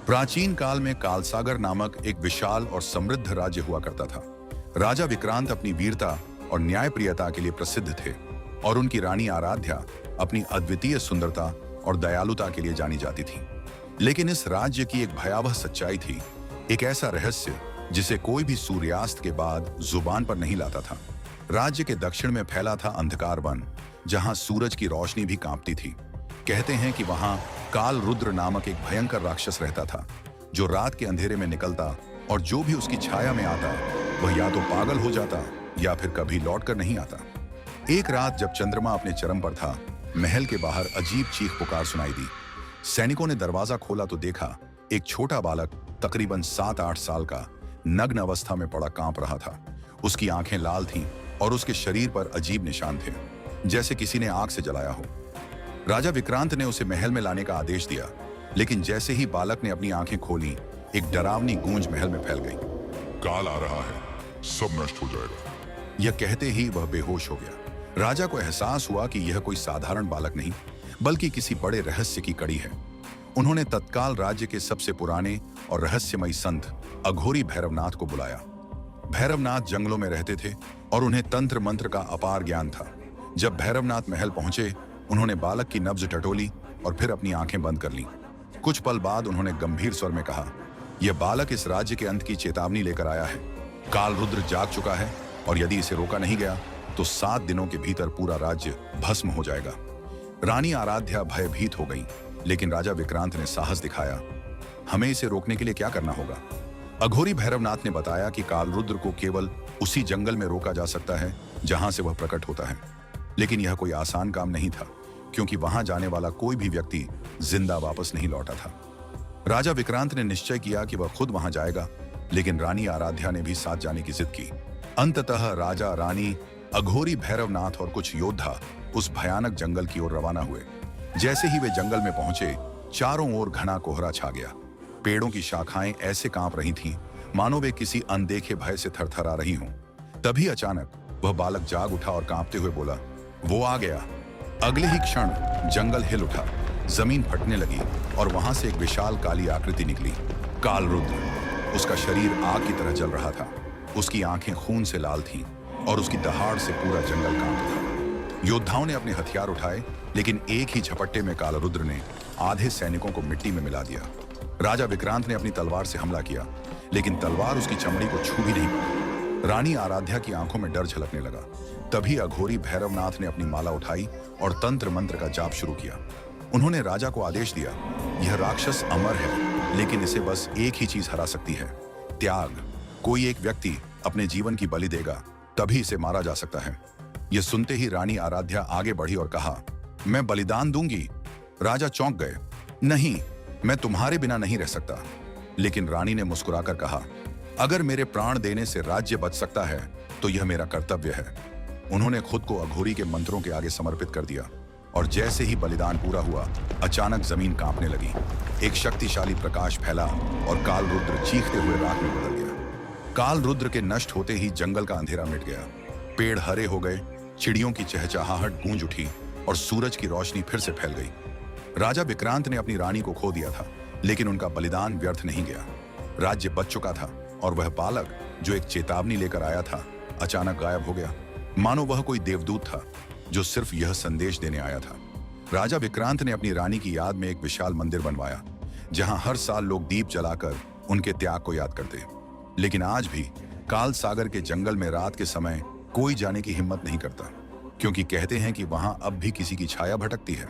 प्राचीन काल में कालसागर नामक एक विशाल और समृद्ध राज्य हुआ करता था। राजा विक्रांत अपनी वीरता और न्यायप्रियता के लिए प्रसिद्ध थे और उनकी रानी आराध्या अपनी अद्वितीय सुंदरता और दयालुता के लिए जानी जाती थी। लेकिन इस राज्य की एक भयावह सच्चाई थी, एक ऐसा रहस्य जिसे कोई भी सूर्यास्त के बाद जुबान पर नहीं लाता था। राज्य के दक्षिण में फैला था अंधकार वन, जहां सूरज की रोशनी भी कांपती थी। कहते हैं कि वहां काल रुद्र नामक एक भयंकर राक्षस रहता था, जो रात के अंधेरे में निकलता और जो भी उसकी छाया में आता वह या तो पागल हो जाता या फिर कभी लौटकर नहीं आता। एक रात जब चंद्रमा अपने चरम पर था, महल के बाहर अजीब चीख पुकार सुनाई दी। सैनिकों ने दरवाजा खोला तो देखा एक छोटा बालक तकरीबन 7-8 साल का नग्न अवस्था में पड़ा कांप रहा था। उसकी आंखें लाल थीं और उसके शरीर पर अजीब निशान थे, जैसे किसी ने आग से जलाया हो। राजा विक्रांत ने उसे महल में लाने का आदेश दिया, लेकिन जैसे ही बालक ने अपनी आंखें खोली, एक डरावनी गूंज महल में फैल गई। काल आ रहा है, सब नष्ट हो जाएगा। यह कहते ही वह बेहोश हो गया। राजा को एहसास हुआ कि यह कोई साधारण बालक नहीं, बल्कि किसी बड़े रहस्य की कड़ी है। उन्होंने तत्काल राज्य के सबसे पुराने और रहस्यमयी संत अघोरी भैरवनाथ को बुलाया। भैरवनाथ जंगलों में रहते थे और उन्हें तंत्र मंत्र का अपार ज्ञान था। जब भैरवनाथ महल पहुंचे, उन्होंने बालक की नब्ज टटोली और फिर अपनी आंखें बंद कर लीं। कुछ पल बाद उन्होंने गंभीर स्वर में कहा, यह बालक इस राज्य के अंत की चेतावनी लेकर आया है। काल रुद्र जाग चुका है और यदि इसे रोका नहीं गया तो 7 दिनों के भीतर पूरा राज्य भस्म हो जाएगा। रानी आराध्या भयभीत हो गई, लेकिन राजा विक्रांत ने साहस दिखाया। हमें इसे रोकने के लिए क्या करना होगा? अघोरी भैरवनाथ ने बताया कि काल रुद्र को केवल उसी जंगल में रोका जा सकता है जहां से वह प्रकट होता है। लेकिन यह कोई आसान काम नहीं था, क्योंकि वहां जाने वाला कोई भी व्यक्ति जिंदा वापस नहीं लौटा था। राजा विक्रांत ने निश्चय किया कि वह खुद वहां जाएगा, लेकिन रानी आराध्या ने भी साथ जाने की जिद की। अंततः राजा, रानी, अघोरी भैरवनाथ और कुछ योद्धा उस भयानक जंगल की ओर रवाना हुए। जैसे ही वे जंगल में पहुंचे, चारों ओर घना कोहरा छा गया। पेड़ों की शाखाएं ऐसे कांप रही थीं, मानो वे किसी अनदेखे भय से थरथरा रही हों। तभी अचानक वह बालक जाग उठा और कांपते हुए बोला, वो आ गया। अगले ही क्षण जंगल हिल उठा, जमीन फटने लगी और वहां से एक विशाल काली आकृति निकली। काल रुद्र। उसका शरीर आग की तरह जल रहा था, उसकी आंखें खून से लाल थीं और उसकी दहाड़ से पूरा जंगल कांपता था। योद्धाओं ने अपने हथियार उठाए, लेकिन एक ही झपट्टे में काल रुद्र ने आधे सैनिकों को मिट्टी में मिला दिया। राजा विक्रांत ने अपनी तलवार से हमला किया, लेकिन तलवार उसकी चमड़ी को छू भी नहीं पाई। रानी आराध्या की आंखों में डर झलकने लगा। तभी अघोरी भैरवनाथ ने अपनी माला उठाई और तंत्र मंत्र का जाप शुरू किया। उन्होंने राजा को आदेश दिया, यह राक्षस अमर है, लेकिन इसे बस एक ही चीज हरा सकती है, त्याग। कोई एक व्यक्ति अपने जीवन की बलि देगा, तभी इसे मारा जा सकता है। यह सुनते ही रानी आराध्या आगे बढ़ी और कहा, मैं बलिदान दूंगी। राजा चौंक गए। नहीं, मैं तुम्हारे बिना नहीं रह सकता। लेकिन रानी ने मुस्कुराकर कहा, अगर मेरे प्राण देने से राज्य बच सकता है तो यह मेरा कर्तव्य है। उन्होंने खुद को अघोरी के मंत्रों के आगे समर्पित कर दिया और जैसे ही बलिदान पूरा हुआ, अचानक जमीन कांपने लगी। एक शक्तिशाली प्रकाश फैला और काल रुद्र चीखते हुए राख में बदल गया। काल रुद्र के नष्ट होते ही जंगल का अंधेरा मिट गया। पेड़ हरे हो गए, चिड़ियों की चहचहाहट गूंज उठी और सूरज की रोशनी फिर से फैल गई। राजा विक्रांत ने अपनी रानी को खो दिया था, लेकिन उनका बलिदान व्यर्थ नहीं गया। राज्य बच चुका था और वह बालक जो एक चेतावनी लेकर आया था, अचानक गायब हो गया, मानो वह कोई देवदूत था जो सिर्फ यह संदेश देने आया था। राजा विक्रांत ने अपनी रानी की याद में एक विशाल मंदिर बनवाया, जहां हर साल लोग दीप जलाकर उनके त्याग को याद करते। लेकिन आज भी काल सागर के जंगल में रात के समय कोई जाने की हिम्मत नहीं करता, क्योंकि कहते हैं कि वहां अब भी किसी की छाया भटकती है।